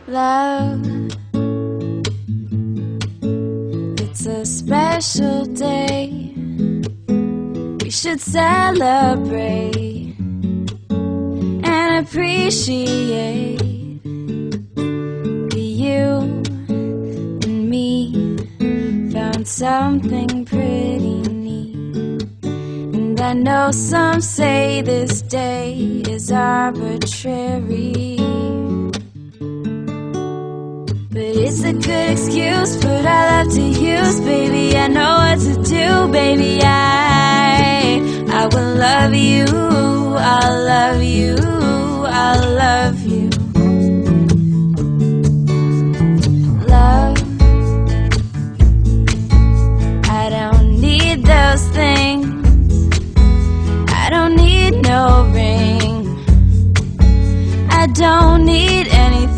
Love, it's a special day. We should celebrate and appreciate that you and me found something pretty neat. And I know some say this day is arbitrary, but it's a good excuse, put our love to use, baby. I know what to do, baby. I will love you, I'll love you, I'll love you. Love, I don't need those things, I don't need no ring, I don't need anything